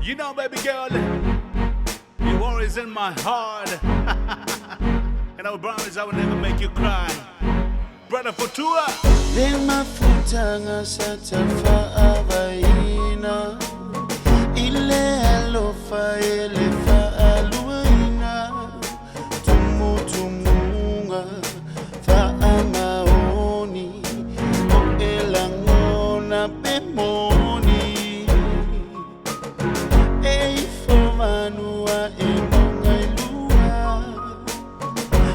You know, baby girl, you're always in my heart. And I promise I will never make you cry. Brother Fautua. Mafuta ngasatha fa'avaina ile alofa ele fa'aluina tumutunga fa'amaoni o elangona bemoni eifomanua emongailua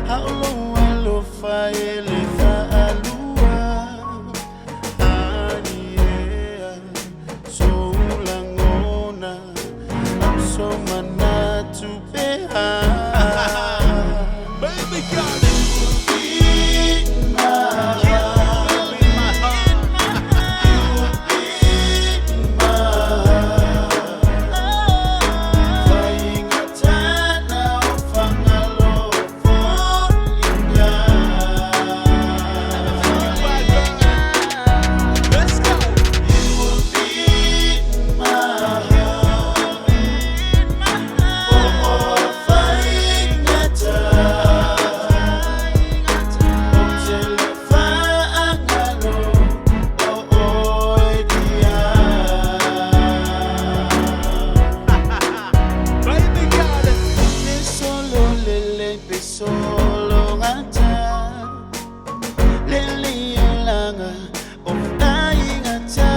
haulo alofa ele baby girl, solo ngata leliyolanga of ayingata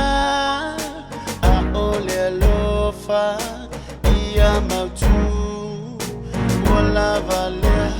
aole alofa iyamautu wala valea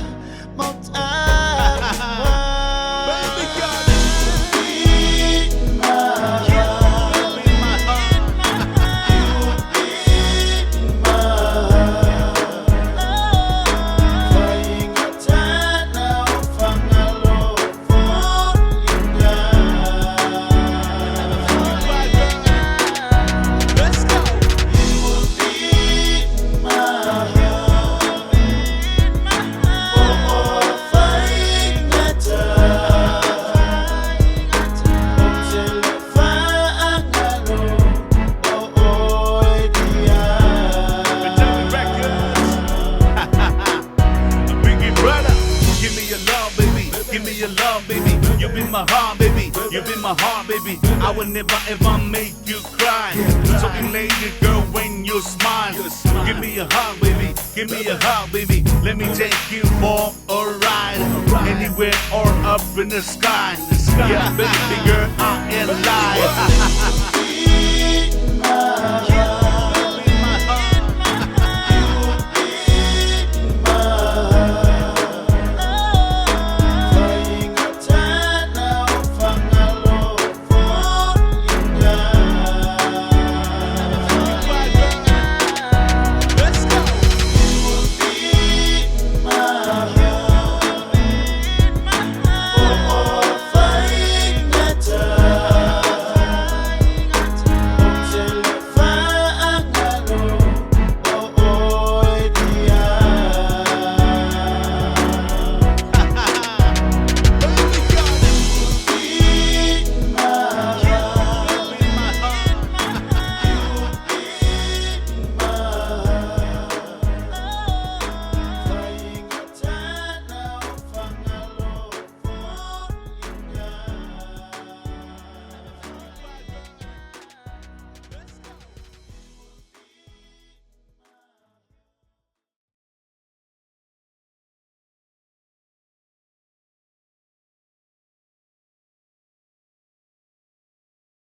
Give me your love, baby. You be my heart, baby. You be my heart, baby. I will never ever make you cry. So elated, girl, when you smile. Give me a hug, baby. Give me a hug, baby. Let me take you for a ride. Anywhere or up in the sky. Yeah, baby girl, I am alive.